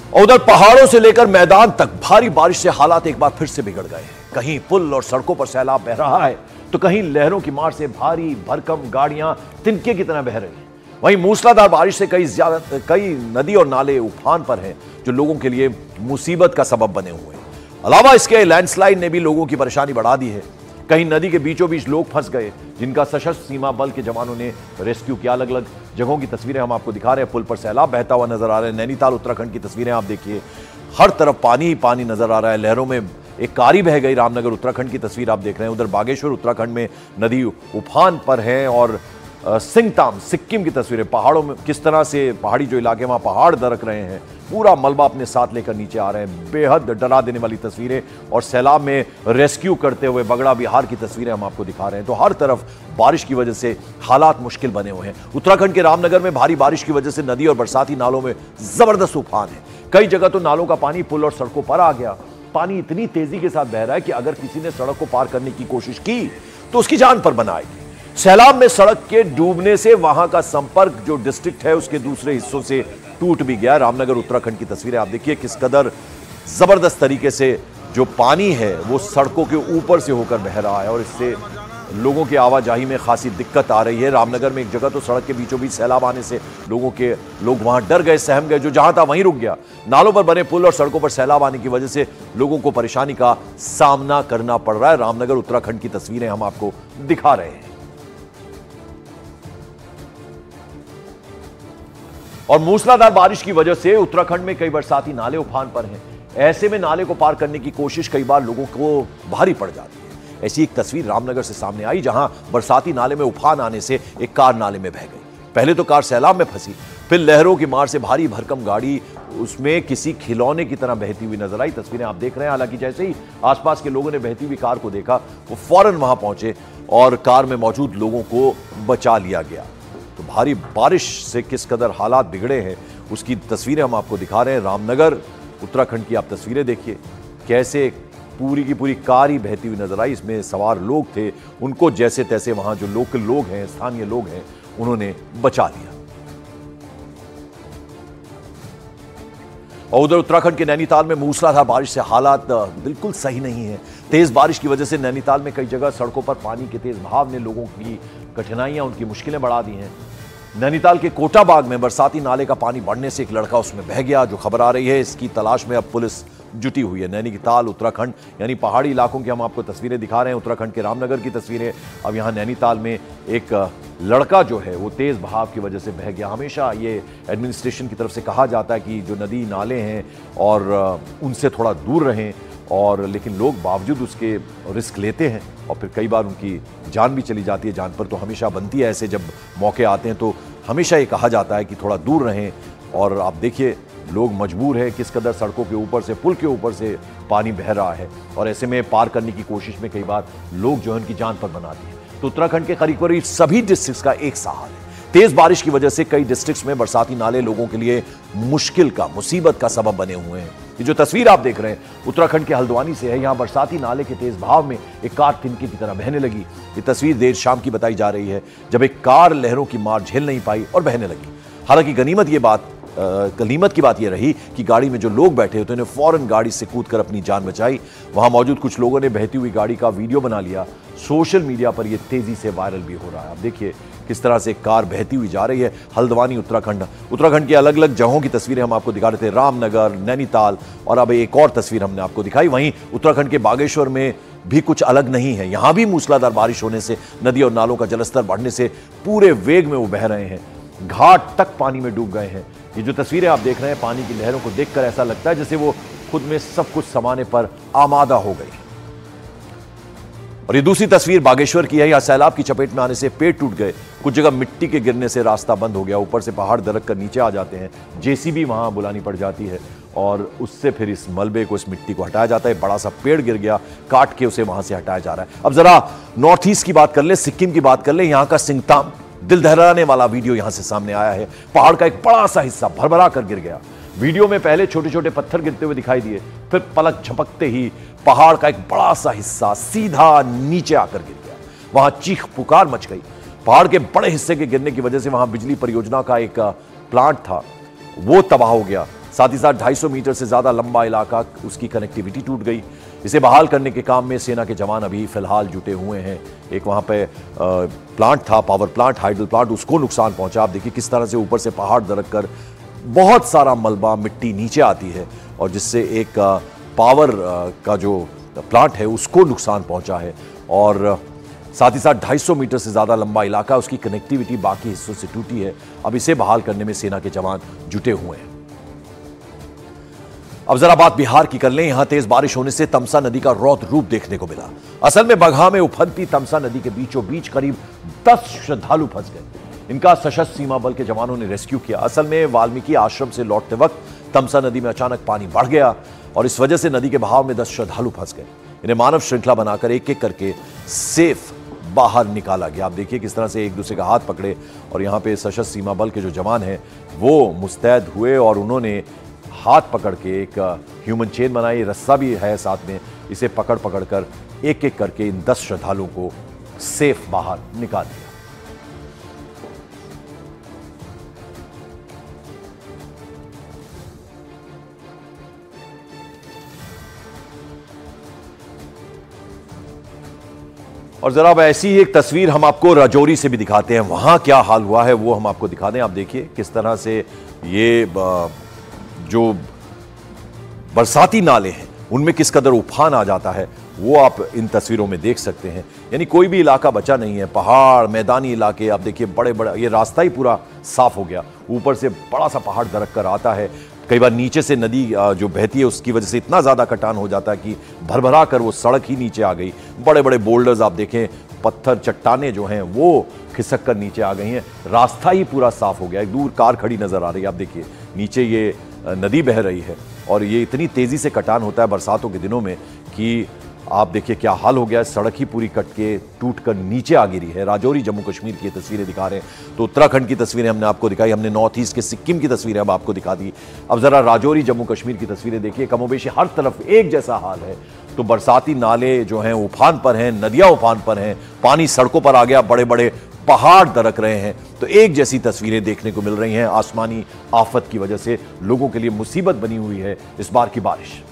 और उधर पहाड़ों से लेकर मैदान तक भारी बारिश से हालात एक बार फिर से बिगड़ गए हैं। कहीं पुल और सड़कों पर सैलाब बह रहा है तो कहीं लहरों की मार से भारी भरकम गाड़ियां तिनके की तरह बह रही हैं। वहीं मूसलाधार बारिश से कई नदी और नाले उफान पर हैं, जो लोगों के लिए मुसीबत का सबब बने हुए हैं। अलावा इसके लैंडस्लाइड ने भी लोगों की परेशानी बढ़ा दी है। कहीं नदी के बीचों बीच लोग फंस गए, जिनका सशस्त्र सीमा बल के जवानों ने रेस्क्यू किया। अलग अलग जगहों की तस्वीरें हम आपको दिखा रहे हैं। पुल पर सैलाब बहता हुआ नजर आ रहा है। नैनीताल उत्तराखंड की तस्वीरें आप देखिए, हर तरफ पानी ही पानी नजर आ रहा है। लहरों में एक कारी बह गई। रामनगर उत्तराखंड की तस्वीर आप देख रहे हैं। उधर बागेश्वर उत्तराखंड में नदी उफान पर है। और सिंगताम सिक्किम की तस्वीरें, पहाड़ों में किस तरह से पहाड़ी जो इलाके वहां पहाड़ दरक रहे हैं, पूरा मलबा अपने साथ लेकर नीचे आ रहे हैं। बेहद डरा देने वाली तस्वीरें। और सैलाब में रेस्क्यू करते हुए बगड़ा बिहार की तस्वीरें हम आपको दिखा रहे हैं। तो हर तरफ बारिश की वजह से हालात मुश्किल बने हुए हैं। उत्तराखंड के रामनगर में भारी बारिश की वजह से नदी और बरसाती नालों में जबरदस्त उफान है। कई जगह तो नालों का पानी पुल और सड़कों पर आ गया। पानी इतनी तेजी के साथ बह रहा है कि अगर किसी ने सड़क को पार करने की कोशिश की तो उसकी जान पर बना आएगी। सैलाब में सड़क के डूबने से वहां का संपर्क जो डिस्ट्रिक्ट है उसके दूसरे हिस्सों से टूट भी गया। रामनगर उत्तराखंड की तस्वीरें आप देखिए, किस कदर जबरदस्त तरीके से जो पानी है वो सड़कों के ऊपर से होकर बह रहा है और इससे लोगों की आवाजाही में खासी दिक्कत आ रही है। रामनगर में एक जगह तो सड़क के बीचों बीच सैलाब आने से लोग वहां डर गए, सहम गए। जो जहां था वहीं रुक गया। नालों पर बने पुल और सड़कों पर सैलाब आने की वजह से लोगों को परेशानी का सामना करना पड़ रहा है। रामनगर उत्तराखंड की तस्वीरें हम आपको दिखा रहे हैं। और मूसलाधार बारिश की वजह से उत्तराखंड में कई बरसाती नाले उफान पर हैं। ऐसे में नाले को पार करने की कोशिश कई बार लोगों को भारी पड़ जाती है। ऐसी एक तस्वीर रामनगर से सामने आई, जहां बरसाती नाले में उफान आने से एक कार नाले में बह गई। पहले तो कार सैलाब में फंसी, फिर लहरों की मार से भारी भरकम गाड़ी उसमें किसी खिलौने की तरह बहती हुई नजर आई। तस्वीरें आप देख रहे हैं। हालांकि जैसे ही आसपास के लोगों ने बहती हुई कार को देखा, वो फौरन वहां पहुंचे और कार में मौजूद लोगों को बचा लिया गया। तो भारी बारिश से किस कदर हालात बिगड़े हैं उसकी तस्वीरें हम आपको दिखा रहे हैं। रामनगर उत्तराखंड की आप तस्वीरें देखिए, कैसे पूरी की पूरी कार ही बहती हुई नजर आई। इसमें सवार लोग थे, उनको जैसे तैसे वहां जो लोकल लोग हैं, स्थानीय लोग हैं, उन्होंने बचा लिया। और उधर उत्तराखंड के नैनीताल में मूसलाधार बारिश से हालात बिल्कुल सही नहीं है। तेज बारिश की वजह से नैनीताल में कई जगह सड़कों पर पानी के तेज बहाव ने लोगों की कठिनाइयां, उनकी मुश्किलें बढ़ा दी हैं। नैनीताल के कोटाबाग में बरसाती नाले का पानी बढ़ने से एक लड़का उसमें बह गया। जो खबर आ रही है, इसकी तलाश में अब पुलिस जुटी हुई है। नैनीताल उत्तराखंड यानी पहाड़ी इलाकों की हम आपको तस्वीरें दिखा रहे हैं। उत्तराखंड के रामनगर की तस्वीरें। अब यहाँ नैनीताल में एक लड़का जो है वो तेज बहाव की वजह से बह गया। हमेशा ये एडमिनिस्ट्रेशन की तरफ से कहा जाता है कि जो नदी नाले हैं और उनसे थोड़ा दूर रहें, और लेकिन लोग बावजूद उसके रिस्क लेते हैं और फिर कई बार उनकी जान भी चली जाती है। जान पर तो हमेशा बनती है। ऐसे जब मौके आते हैं तो हमेशा ये कहा जाता है कि थोड़ा दूर रहें। और आप देखिए, लोग मजबूर हैं, किस कदर सड़कों के ऊपर से, पुल के ऊपर से पानी बह रहा है और ऐसे में पार करने की कोशिश में कई बार लोग जो है उनकी जान पर बनाते हैं। तो उत्तराखंड के करीब करीब सभी डिस्ट्रिक्ट्स का एक सा हाल है। तेज बारिश की वजह से कई डिस्ट्रिक्ट्स में बरसाती नाले लोगों के लिए मुश्किल का, मुसीबत का सबब बने हुए हैं। ये जो तस्वीर आप देख रहे हैं उत्तराखंड के हल्द्वानी से है। यहां बरसाती नाले के तेज बहाव में एक कार तिनके की तरह बहने लगी। ये तस्वीर देर शाम की बताई जा रही है, जब एक कार लहरों की मार झेल नहीं पाई और बहने लगी। हालांकि गनीमत की बात यह रही कि गाड़ी में जो लोग बैठे होते उन्हें फौरन गाड़ी से कूदकर अपनी जान बचाई। वहां मौजूद कुछ लोगों ने बहती हुई गाड़ी का वीडियो बना लिया। सोशल मीडिया पर यह तेजी से वायरल भी हो रहा है। आप देखिए किस तरह से कार बहती हुई जा रही है। हल्द्वानी उत्तराखंड की अलग अलग जगहों की तस्वीरें हम आपको दिखा रहे थे, रामनगर, नैनीताल, और अब एक और तस्वीर हमने आपको दिखाई। वहीं उत्तराखंड के बागेश्वर में भी कुछ अलग नहीं है। यहां भी मूसलाधार बारिश होने से नदी और नालों का जलस्तर बढ़ने से पूरे वेग में वो बह रहे हैं। घाट तक पानी में डूब गए हैं। ये जो तस्वीरें आप देख रहे हैं, पानी की लहरों को देखकर ऐसा लगता है जैसे वो खुद में सब कुछ समाने पर आमादा हो गई। और ये दूसरी तस्वीर बागेश्वर की है। यहां सैलाब की चपेट में आने से पेड़ टूट गए, कुछ जगह मिट्टी के गिरने से रास्ता बंद हो गया, ऊपर से पहाड़ दरक कर नीचे आ जाते हैं। जेसीबी वहां बुलानी पड़ जाती है और उससे फिर इस मलबे को, इस मिट्टी को हटाया जाता है। बड़ा सा पेड़ गिर गया, काट के उसे वहां से हटाया जा रहा है। अब जरा नॉर्थ ईस्ट की बात कर ले, सिक्किम की बात कर ले। यहां का सिंगताम, दिल दहलाने वाला वीडियो यहां से सामने आया है। पहाड़ का एक बड़ा सा हिस्सा भरभरा कर गिर गया। वीडियो में पहले छोटे छोटे पत्थर गिरते हुए दिखाई दिए, फिर पलक झपकते ही पहाड़ का एक बड़ा सा हिस्सा सीधा नीचे आकर गिर गया। वहां चीख पुकार मच गई। पहाड़ के बड़े हिस्से के गिरने की वजह से वहां बिजली परियोजना का एक प्लांट था, वो तबाह हो गया। साथ ही साथ 250 मीटर से ज्यादा लंबा इलाका, उसकी कनेक्टिविटी टूट गई। इसे बहाल करने के काम में सेना के जवान अभी फिलहाल जुटे हुए हैं। एक वहां पे प्लांट था, पावर प्लांट, हाइडल प्लांट, उसको नुकसान पहुंचा। आप देखिए किस तरह से ऊपर से पहाड़ दरक कर बहुत सारा मलबा, मिट्टी नीचे आती है और जिससे एक पावर का जो प्लांट है उसको नुकसान पहुंचा है। और साथ ही साथ 250 मीटर से ज्यादा लंबा इलाका, उसकी कनेक्टिविटी बाकी हिस्सों से टूटी है। अब इसे बहाल करने में सेना के जवान जुटे हुए हैं। अब जरा बात बिहार की कर लें। यहां तेज बारिश होने से तमसा नदी का रौद्र रूप देखने को मिला। असल में बगहा में उफनती तमसा नदी के बीचों बीच करीब 10 श्रद्धालु फंस गए। इनका सशस्त्र सीमा बल के जवानों ने रेस्क्यू किया। असल में वाल्मीकि आश्रम से लौटते वक्त तमसा नदी में अचानक पानी बढ़ गया और इस वजह से नदी के बहाव में 10 श्रद्धालु फंस गए। इन्हें मानव श्रृंखला बनाकर एक एक करके सेफ बाहर निकाला गया। आप देखिए किस तरह से एक दूसरे का हाथ पकड़े और यहां पे सशस्त्र सीमा बल के जो जवान हैं वो मुस्तैद हुए और उन्होंने हाथ पकड़ के एक ह्यूमन चेन बनाई, रस्सा भी है साथ में, इसे पकड़ पकड़ कर एक एक करके इन 10 श्रद्धालुओं को सेफ बाहर निकाल दिया। और जरा अब ऐसी एक तस्वीर हम आपको राजौरी से भी दिखाते हैं। वहां क्या हाल हुआ है वो हम आपको दिखा दें। आप देखिए किस तरह से ये जो बरसाती नाले हैं उनमें किस कदर उफान आ जाता है वो आप इन तस्वीरों में देख सकते हैं। यानी कोई भी इलाका बचा नहीं है। पहाड़, मैदानी इलाके, आप देखिए बड़े बड़े, ये रास्ता ही पूरा साफ हो गया। ऊपर से बड़ा सा पहाड़ दरक कर आता है। कई बार नीचे से नदी जो बहती है उसकी वजह से इतना ज्यादा कटान हो जाता है कि भरभरा कर वो सड़क ही नीचे आ गई। बड़े बड़े बोल्डर्स आप देखें, पत्थर, चट्टाने जो हैं वो खिसक कर नीचे आ गई हैं। रास्ता ही पूरा साफ हो गया। एक दूर कार खड़ी नजर आ रही है। आप देखिए नीचे ये नदी बह रही है और ये इतनी तेजी से कटान होता है बरसातों के दिनों में कि आप देखिए क्या हाल हो गया है। सड़क ही पूरी कट के टूट कर नीचे आ गिरी है। राजौरी जम्मू कश्मीर की तस्वीरें दिखा रहे हैं। तो उत्तराखंड की तस्वीरें हमने आपको दिखाई, हमने नॉर्थ ईस्ट के सिक्किम की तस्वीरें अब आपको दिखा दी। अब जरा राजौरी जम्मू कश्मीर की तस्वीरें देखिए। कमोबेशी हर तरफ एक जैसा हाल है। तो बरसाती नाले जो हैं उफान पर हैं, नदियां उफान पर हैं, पानी सड़कों पर आ गया, बड़े बड़े पहाड़ दरक रहे हैं। तो एक जैसी तस्वीरें देखने को मिल रही हैं। आसमानी आफत की वजह से लोगों के लिए मुसीबत बनी हुई है इस बार की बारिश।